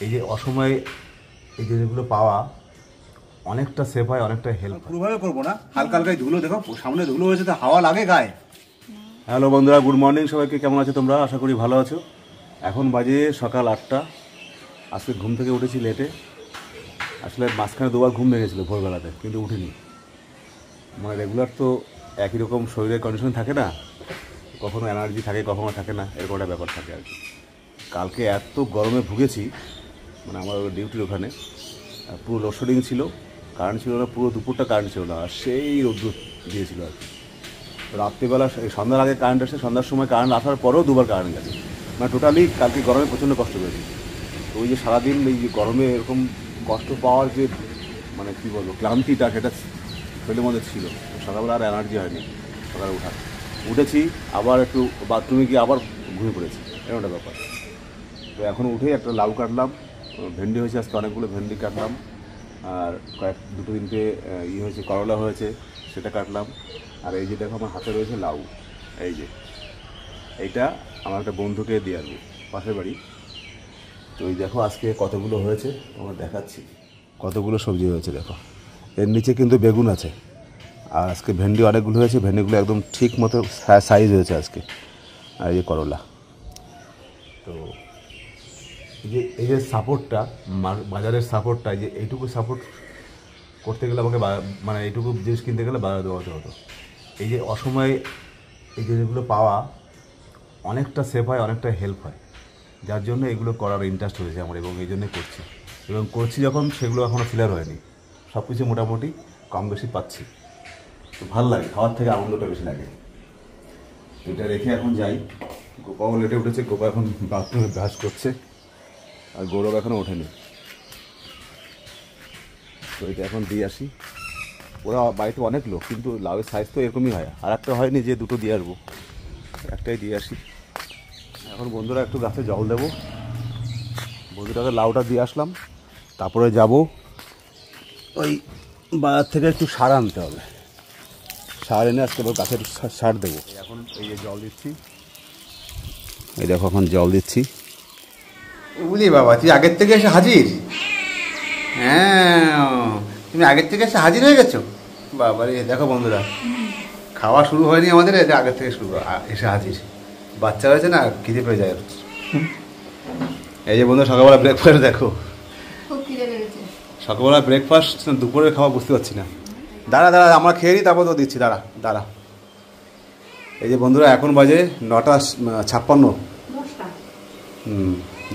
এই যে অসময়ে এই জিনিসগুলো পাওয়া অনেকটা সেফ হয়, অনেকটা হেল্প। পুরোভাবে করবো না, হালকা হালকা ধুলো, দেখো সামনে ধুলো হয়েছে তো হাওয়া লাগে গায়ে। হ্যালো বন্ধুরা, গুড মর্নিং সবাইকে। কেমন আছো তোমরা? আশা করি ভালো আছো। এখন বাজে সকাল 8টা। আজকে ঘুম থেকে উঠেছি লেটে। আসলে মাঝখানে দুবার ঘুম ভেঙেছিল ভোরবেলাতে, কিন্তু উঠিনি। মানে রেগুলার তো একই রকম শরীরের কন্ডিশন থাকে না, কখনো এনার্জি থাকে কখনো থাকে না, এরকম একটা ব্যাপার থাকে আর কি। কালকে এত গরমে ভুগেছি, মানে আমার ডিউটির ওখানে পুরো লোডশেডিং ছিল, কারেন্ট ছিল না, পুরো দুপুরটা কারেন্ট ছিল না, আর সেই রোদ্দুর দিয়েছিল আর কি। রাত্রিবেলা সন্ধ্যার আগে কারেন্ট আসে, সন্ধ্যার সময় কারেন্ট আসার পরেও দুবার কারেন্ট গেছে। মানে টোটালি কালকে গরমে প্রচণ্ড কষ্ট পেয়েছি। তো ওই যে সারাদিন এই যে গরমে এরকম কষ্ট পাওয়ার যে মানে কী বলবো ক্লান্তিটা, সেটা শরীরের মধ্যে ছিল। সকালবেলা আর এনার্জি হয়নি সকালে উঠেছি, আবার একটু বাথরুমে গিয়ে আবার ঘুমিয়ে পড়েছি, এরকম একটা ব্যাপার। তো এখন উঠেই একটা লাউ কাটলাম, ভেন্ডি হয়েছে আজকে অনেকগুলো, ভেন্ডি কাটলাম। আর দুটো তিনটে হয়েছে, করলা হয়েছে, সেটা কাটলাম। আর এই যে দেখো আমার হাতে রয়েছে লাউ, এই যে এইটা আমার একটা বন্ধুকে দিয়ে আসবো, পাশের বাড়ি। তো এই দেখো আজকে কতগুলো হয়েছে, তোমার দেখাচ্ছি কতগুলো সবজি হয়েছে। দেখো এর নিচে কিন্তু বেগুন আছে, আর আজকে ভেন্ডি অনেকগুলো হয়েছে, ভেন্ডিগুলো একদম ঠিক মতো সাইজ হয়েছে আজকে। আর এই যে করলা। তো এই যে সাপোর্টটা, বাজারের সাপোর্টটা, যে এইটুকু সাপোর্ট করতে গেলে আমাকে মানে এইটুকু জিনিস কিনতে গেলে বাজারে দেওয়াতে হতো। এই যে অসময়ে এই জিনিসগুলো পাওয়া অনেকটা সেফ হয়, অনেকটা হেল্প হয়, যার জন্য এগুলো করার ইন্টারেস্ট হয়েছে আমার, এবং এই জন্যই করছি। এবং করছি যখন, সেগুলো এখনও ফিলার হয়নি, সব কিছু মোটামুটি কম বেশি পাচ্ছি। তো ভালো লাগে, খাওয়ার থেকে আনন্দটা বেশি লাগে। এটা রেখে এখন যাই। গোপাও লেটে উঠেছে, গোপা এখন বাথরুমে ব্রাশ করছে, আর গৌরব এখনও ওঠেনি। তো এটা এখন দিয়ে আসি। ওরা বাড়িতে অনেক লোক, কিন্তু লাউয়ের সাইজ তো এরকমই হয়, আর একটা হয়নি যে দুটো দিয়ে আসবো, একটাই দিয়ে আসি। এখন বন্ধুরা একটু গাছে জল দেবো, বন্ধুটাকে লাউটা দিয়ে আসলাম। তারপরে যাব ওই বাজার থেকে একটু সার আনতে হবে, সার এনে আজকে গাছে সার দেবো। এখন এই যে জল দিচ্ছি, এই দেখো এখন জল দিচ্ছি। বুঝলি বাবা, তুই আগের থেকে এসে হাজির? হ্যাঁ, তুমি আগের থেকে এসে হাজির হয়ে গেছো বাবা রে। দেখো বন্ধুরা, খাওয়া শুরু হয়নি আমাদের, আগের থেকে শুরু এসে হাজির। বাচ্চা হয়েছে না, খিদে পেয়ে যায়। এই যে বন্ধু, সকালবেলা ব্রেকফাস্ট দেখো, সকালবেলা ব্রেকফাস্ট, দুপুরের খাওয়া বুঝতে পারছি না। দাঁড়া দাঁড়া, আমরা খেয়ে নিই, তারপর তো দিচ্ছি, দাঁড়া দাঁড়া। এই যে বন্ধুরা, এখন বাজে 9:56।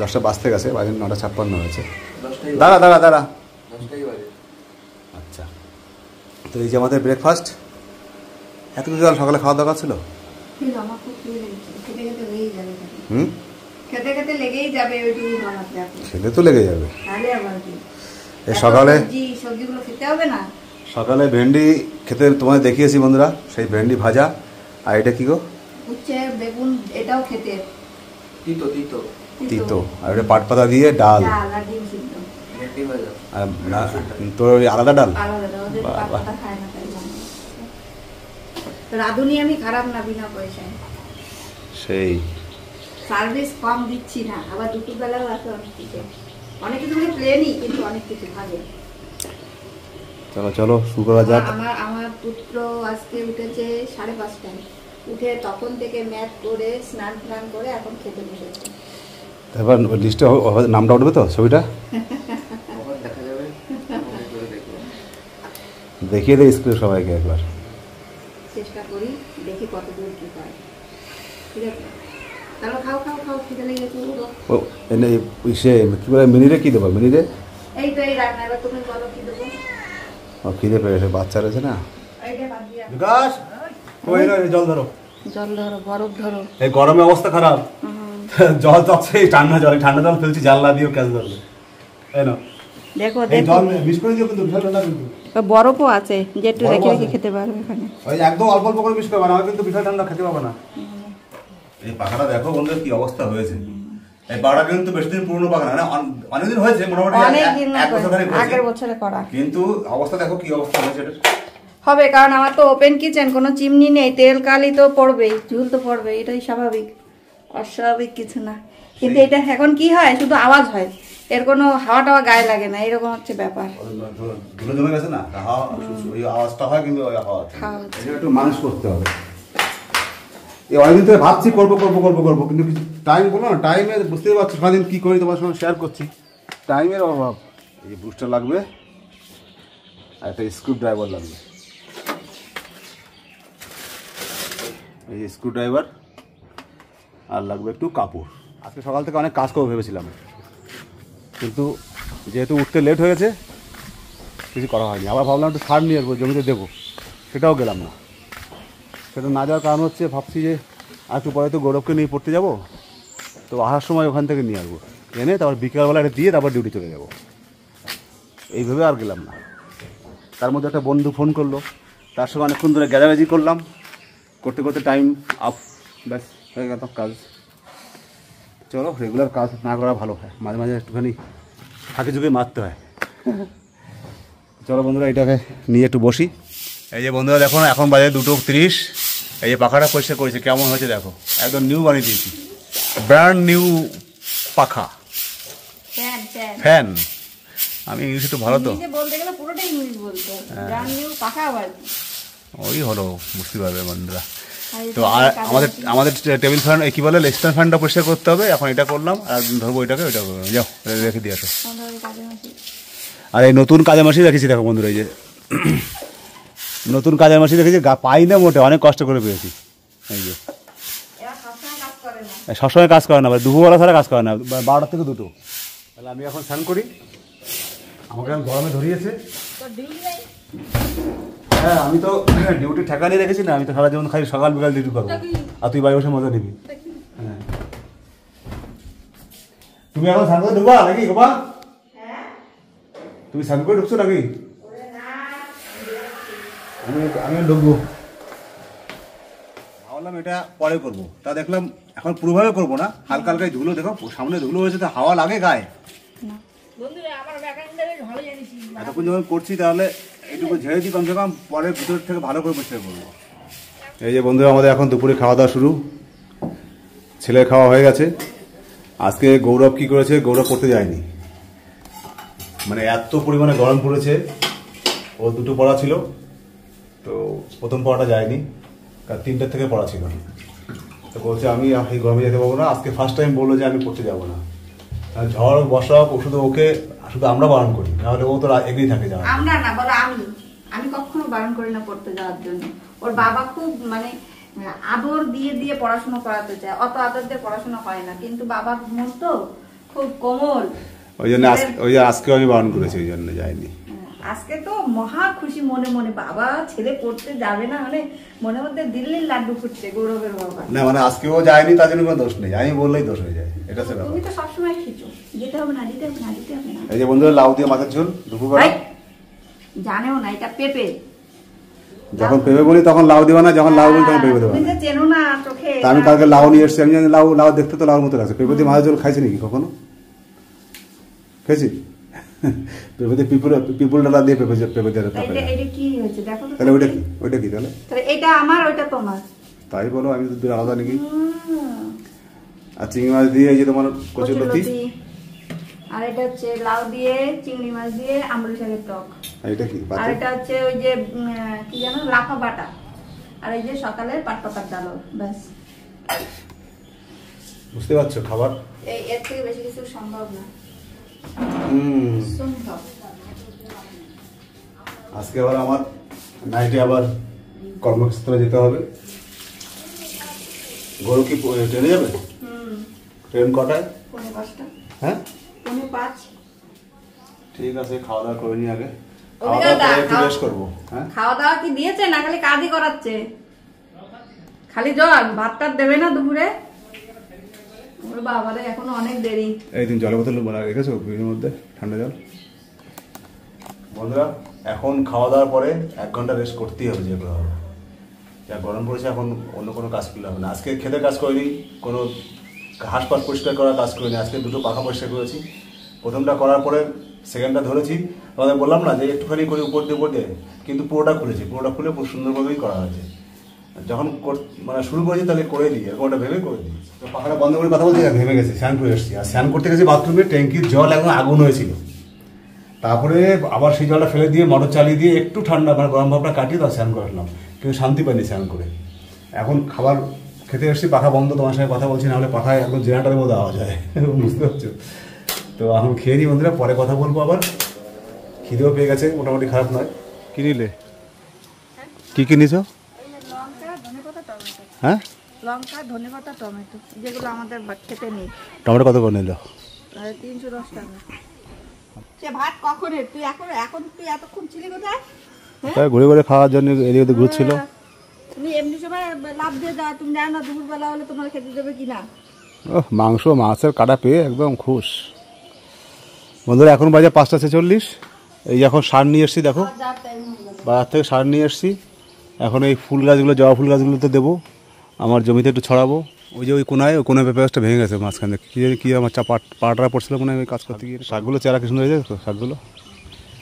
10টা বাজতে গেছে, বাজে 9:56 হয়েছে। দাঁড়া দাঁড়া দাঁড়া, আচ্ছা। তো এই যে আমাদের ব্রেকফাস্ট। এত কিছু সকালে খাওয়া দাওয়া ছিল। খেতে তো লেগে যাবে। সকালে ভেন্ডি খেতে তোমাদের দেখিয়েছি বন্ধুরা, সেই ভেন্ডি ভাজা। আর এটা কি গো? বেগুন, এটাও খেতে তিতো তিতো তিতো। আর এটা পাট পাতা দিয়ে ডাল, তোর আলাদা ডাল। রাঁধুনি আমি খারাপ না, বিনা পয়সায়। সেই সার্ভিস কম দিচ্ছি না, আবার দুপুরবেলাও আছে অনেক কিছু, অনেক কিছু মানে প্লেনই, কিন্তু অনেক কিছু ভালো। চলো চলো শুরু করা যাক। আমার পুত্র আজকে উঠেছে 5:30টায়, উঠে তখন থেকে ম্যাথ করে স্নান টান করে এখন খেতে বসেছে। এবার লিস্টে নামটা উঠবে তো, ছবিটা দেখিয়ে দেয় স্কুলে সবাইকে একবার। চেষ্টা করি, দেখি কত দূর কি পাই। ঠিক আছে, তাহলে খাও খাও খাও, খিদে লেগে গেছে। ও এনে সে কি বলে, মিনিরে কি দেবো? মিনিরে এই তো এই রান্না, এবার তুমি বলো কি দেবো। ও খিদে পেয়েছে, বাচ্চা রয়েছে না। এইটা বাদ দিয়া বিকাশ, কই না, জল ধরো, জল ধরো, বরফ ধরো। এই গরমে অবস্থা খারাপ, জল চাচ্ছে, ঠান্ডা জল ফেলছি, জানলা দিয়েও ক্যাচ ধরবে। এই না দেখো এই দেখো, জল মিক্স করে দিও, কিন্তু বিশাল ঠান্ডা, কিন্তু বরফও আছে, যে একটু রেখে রেখে খেতে পারবে এখানে। ওই একদম অল্প অল্প করে মিক্স করবে না, কিন্তু বিশাল ঠান্ডা খেতে পাবে না। এই পাখাটা দেখো বন্ধুদের কি অবস্থা হয়েছে। এই পাখাটা কিন্তু বেশি দিন পুরনো পাখা না, অনেকদিন হয়েছে, মোটামুটি 1 বছর ধরে আগের বছরে করা, কিন্তু অবস্থা দেখো কি অবস্থা হয়েছে এটা। হবে, কারণ আমার তো ওপেন কিচেন, কোনো চিমনি নেই, তেল কালি তো পড়বেই, ঝুল তো পড়বে, এটাই স্বাভাবিক, অস্বাভাবিক কিছু না। কিন্তু এটা এখন কি হয়, শুধু আওয়াজ হয়, এর কোনো হাওয়া টাওয়া গায়ে লাগে না, এরকম হচ্ছে ব্যাপার। ধুলো জমে গেছে না, হাওয়া ওই আওয়াজটা হয়, কিন্তু ওই হাওয়া একটু মানুষ করতে হবে। এই অনেকদিন ধরে ভাবছি করবো কিন্তু কিছু টাইম বলো না, টাইমে বুঝতেই পারছি সারাদিন কী করি, তোমার সঙ্গে শেয়ার করছি, টাইমের অভাব। এই বুস্টার লাগবে আর একটা স্ক্রু ড্রাইভার লাগবে, এই যে স্ক্রু ড্রাইভার, আর লাগবে একটু কাপড়। আজকে সকাল থেকে অনেক কাজ করবো ভেবেছিলাম, কিন্তু যেহেতু উঠতে লেট হয়ে গেছে কিছু করা হয়নি। আবার ভাবলাম একটু সার নিয়ে আসবো, জমিতে দেবো, সেটাও গেলাম না। সেটা না যাওয়ার কারণ হচ্ছে ভাবছি যে আর একটু পরে তো গৌরবকে নিয়ে পড়তে যাবো, তো আসার সময় ওখান থেকে নিয়ে আসবো, এনে তারপর বিকেলবেলা এটা দিয়ে তারপর ডিউটি চলে যাবো, এইভাবে আর গেলাম না। তার মধ্যে একটা বন্ধু ফোন করলো, তার সঙ্গে অনেকক্ষণ ধরে গ্যাদাগাজি করলাম, করতে করতে টাইম আপ, ব্যাস হয়ে গেল কাজ। চলো, রেগুলার কাজ না করা ভালো হয়, মাঝে মাঝে একটুখানি ফাঁকে ঝুঁকে মারতে হয়। চলো বন্ধুরা, এটাকে নিয়ে একটু বসি। এই যে বন্ধুরা দেখো না, এখন বাজে 2:30। এই যে পাখাটা পরিষ্কার করেছে, কেমন হয়েছে দেখো, একদম নিউ বানিয়ে দিয়েছি, ব্র্যান্ড নিউ পাখা, ফ্যান। আমি ইংলিশ একটু ভালো তো, বলতে গেলে পুরোটাই ইংলিশ বলতে, ব্র্যান্ড নিউ পাখা আবার ওই হলো, বুঝতে পারবে বন্ধুরা। তো আর আমাদের টেবিল ফ্যান কী বলে, স্ট্যান্ড ফ্যানটা পরিষ্কার করতে হবে, এখন এটা করলাম, আর ধরবো ওইটাকে, ওইটা করবো, যাও রেখে দিয়ে আসো। আর এই নতুন কাজের মাসি রেখেছি দেখো বন্ধুরা, এই যে নতুন কাজের মাসি রেখেছি, পাই না মোটে, অনেক কষ্ট করে পেয়েছি। এই যে সবসময় কাজ করে না, দুপুরবেলা ছাড়া কাজ করে না, 12টা থেকে 2টো। তাহলে আমি এখন স্নান করি, আমাকে এখন গরমে ধরিয়েছে। হ্যাঁ, আমি তো ডিউটি ঠেকা নিয়ে রেখেছি না, আমি তো সারা জীবন খালি সকাল বিকাল ডিউটি করবো, আর তুই বাড়ি বসে মজা নিবি। হ্যাঁ, তুমি এখন স্নান করে ঢুকবা নাকি গোপা? তুমি স্নান করে ঢুকছো নাকি? আমি ঢুকবো, ভাবলাম এটা পরে করবো, তা দেখলাম এখন পুরোভাবে করবো না, হালকা হালকা ধুলো, দেখো সামনে ধুলো হয়েছে, তো হাওয়া লাগে গায়ে। এতক্ষণ যখন করছি তাহলে এইটুকু ঝেড়ে দিই, কমসে কম পরে ভিতর থেকে ভালো করে পরিষ্কার করবো। এই যে বন্ধুরা, আমাদের এখন দুপুরে খাওয়া দাওয়া শুরু, ছেলের খাওয়া হয়ে গেছে। আজকে গৌরব কি করেছে, গৌরব পড়তে যায়নি, মানে এত পরিমাণে গরম পড়েছে, ও 2টো পড়া ছিল, তো প্রথম পড়াটা যায়নি, কারণ 3টার থেকে পড়া ছিল, তো বলছে আমি এই গরমে যেতে পারবো না। আজকে ফার্স্ট টাইম বললো যে আমি পড়তে যাবো না, ঝড় বর্ষা শুধু ওকে, শুধু আমরা বারণ করি, নাহলে ও তো এগিয়ে থাকে যাওয়া। আমরা না, বলো আমি কখনো বারণ করি না পড়তে যাওয়ার জন্য। ওর বাবা খুব মানে আদর দিয়ে দিয়ে পড়াশোনা করাতে চায়, অত আদর দিয়ে পড়াশোনা হয় না, কিন্তু বাবার মন তো খুব কোমল, ওই জন্য আজকে আমি বারণ করেছি, ওই জন্য যাইনি। আজকে তো মহা খুশি মনে মনে, বাবা ছেলে পড়তে যাবে না, মানে মনে মধ্যে দিল্লির লাড্ডু ফুটছে গৌরবের বাবা। না মানে আজকেও যায়নি, তার জন্য কোনো দোষ নেই, আমি বললেই দোষ হয়ে যায়, এটা সে ব্যাপার। তুমি তো সবসময় খিচো, যেতে হবে না, যেতে হবে না, যেতে হবে না। এই যে বন্ধুরা, লাউ দিয়ে মাছের ঝোল দুপুরবেলা, জানেও না এটা পেঁপে, যখন পেঁপে বলি তখন লাউ দেবা না, যখন লাউ বলি তখন পেঁপে দেবা তুমি না। যে চেনো না চোখে। তা আমি কালকে লাউ নিয়ে এসেছি, আমি জানি লাউ দেখতে তো লাউর মতো লাগছে। পেঁপে দিয়ে মাছের ঝোল খাইছি নাকি কখনো? খেয়েছি? পেঁপে দিয়ে পিপুল ডালা দিয়ে পেঁপে দিয়ে এটা কি হয়েছে দেখো তো। তাহলে ওইটা কি তাহলে? এটা আমার, ওইটা তোমার। তাই বলো, আমি তো দুটো আলাদা নাকি? আর চিংড়ি মাছ দিয়ে এই যে তোমার কচুরলতি, আর এটা হচ্ছে লাউ দিয়ে চিংড়ি মাছ দিয়ে আমড়ি শাকের টক। এটা কি? আর এটা হচ্ছে ওই যে কি জানো, লাফা বাটা। আর এই যে সকালে পাটপাতার ডাল, ব্যাস। বুঝতে পারছো খাবার? এর থেকে বেশি কিছু সম্ভব না। সম্ভব। আজকে আবার আমার নাইটে আবার কর্মক্ষেত্রে যেতে হবে। গরু কি ট্রেনে যাবে? ট্রেন কটায়? 5:45। হ্যাঁ 5:45। ঠিক আছে, খাওয়া দাওয়া করে নি আগে, খাওয়া দাওয়া কি দিয়েছে না খালি কাজই করাচ্ছে? খালি জল, ভাত টাত দেবে না দুপুরে? বাবারে এখনো অনেক দেরি। এই দিন জলের বোতল রেখেছো ফ্রিজের মধ্যে, ঠান্ডা জল। বন্ধুরা, এখন খাওয়া দাওয়ার পরে 1 ঘন্টা রেস্ট করতেই হবে, যেগুলো হবে। যা গরম পড়েছে, এখন অন্য কোনো কাজ করলে হবে না। আজকে খেতে কাজ করিনি, কোনো হাঁস পাত পরিষ্কার করার কাজ করিনি। আজকে 2টো পাখা পরিষ্কার করেছি। প্রথমটা করার পরে সেকেন্ডটা ধরেছি, তোমাদের বললাম না যে একটুখানি করে উপর দিয়ে, কিন্তু পুরোটা খুলেছি, পুরোটা খুলে খুব সুন্দরভাবেই করা হয়েছে। যখন মানে শুরু করেছি তাহলে করে দিই, এরকম একটা ভেবে করে দিই। তো পাখাটা বন্ধ করে কথা বলছি, ভেবে গেছে, স্নান করে এসেছি। আর স্নান করতে গেছি বাথরুমে, ট্যাঙ্কির জল একদম আগুন হয়েছিল। তারপরে আবার সেই জলটা ফেলে দিয়ে মোটর চালিয়ে দিয়ে একটু ঠান্ডা মানে গরম ভাবটা কাটিয়ে তার স্নান করলাম, কিন্তু শান্তি পাইনি স্নান করে। এখন খাবার খেতে এসেছি, পাখা বন্ধ, তোমার সঙ্গে কথা বলছি, নাহলে পাখায় একদম জেনারেটারের মধ্যে আওয়াজ হয়, বুঝতে পারছো? তো এখন খেয়ে নিই বন্ধুরা, পরে কথা বলবো আবার। খিদেও পেয়ে গেছে, মোটামুটি খারাপ নয়। কি নিলে? কি নিছো? লঙ্কা, ধনেপাতা, টমেটো। হ্যাঁ, লঙ্কা, ধনেপাতা, টমেটো, যেগুলো আমাদের খেতে নেই। টমেটো কত করে নিল? 310 টাকা। সে ভাত কখন তুই এখন তুই এতক্ষণ ছিলি কোথায়? ঘুরে ঘুরে খাওয়ার জন্য এদিকে ওদিকে ঘুরছিল। তুমি এমনি সময় লাভ দিয়ে যাও, তুমি জানো না দুপুরবেলা হলে তোমার খেতে দেবে কিনা। মাংস মাছের কাটা পেয়ে একদম খুশ বন্ধুরা। এখন বাজে 5:46। এই এখন সার নিয়ে এসছি, দেখো বাজার থেকে সার নিয়ে এসছি। এখন এই ফুল গাছগুলো, জবা ফুল গাছগুলোতে দেবো, আমার জমিতে একটু ছড়াবো। ওই যে ওই কোনায় পেঁপে গাছটা ভেঙে গেছে মাঝখানে, কি আমার পাটা পড়ছিল মনে হয় ওই কাজ করতে গিয়ে। শাকগুলো চেহারা কি সুন্দর হয়েছে তো, শাকগুলো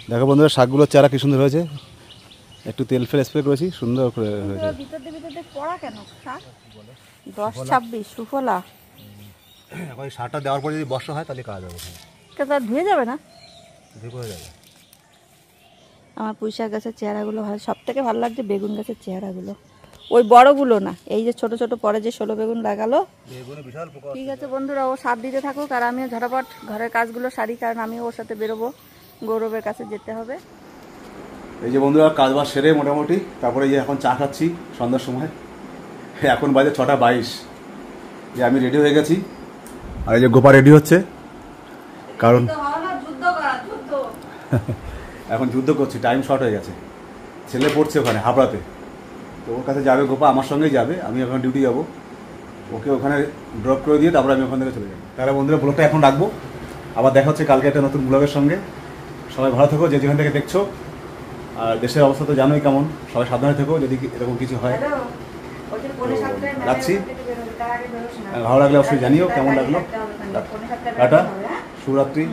দেখো বন্ধুরা, শাকগুলোর চেহারা কি সুন্দর হয়েছে। একটু তেল ফেল স্প্রে করেছি, সুন্দর করে হয়েছে। ভিতরে পড়া কেন? 10-26 সুফলা। এখন এই সারটা দেওয়ার পরে যদি বর্ষা হয় তাহলে কাজ হবে, তা ধুয়ে যাবে না? ধুয়ে করে যাবে। আমার পুঁইশাক গাছের চেহারাগুলো ভালো, সব থেকে ভালো লাগছে বেগুন গাছের চেহারাগুলো, ওই বড়গুলো না, এই যে ছোট ছোট পরে যে 16 বেগুন লাগালো। ঠিক আছে বন্ধুরা, ও সার দিতে থাকুক, আর আমিও ঝটাপট ঘরের কাজগুলো সারি, কারণ আমিও ওর সাথে বেরোবো, গৌরবের কাছে যেতে হবে। এই যে বন্ধুরা কাজ বাজ সেরে মোটামুটি, তারপরে এই যে এখন চা খাচ্ছি সন্ধ্যার সময়। এখন বাজে 6:22। যে আমি রেডি হয়ে গেছি, আর এই যে গোপা রেডি হচ্ছে, কারণ এখন যুদ্ধ করছি, টাইম শর্ট হয়ে গেছে। ছেলে পড়ছে ওখানে হাবড়াতে, তো ওর কাছে যাবে গোপা, আমার সঙ্গেই যাবে, আমি ওখানে ডিউটি যাবো, ওকে ওখানে ড্রপ করে দিয়ে তারপরে আমি ওখান থেকে চলে যাবো। তাহলে বন্ধুরা ব্লগটা এখন রাখবো, আবার দেখা হচ্ছে কালকে একটা নতুন ব্লগের সঙ্গে। সবাই ভালো থেকো যে যেখান থেকে দেখছো, আর দেশের অবস্থা তো জানোই কেমন, সবাই সাবধানে থেকো যদি এরকম কিছু হয়। রাখছি, ভালো লাগলে অবশ্যই জানিও কেমন লাগলো। টাটা, শুভরাত্রি।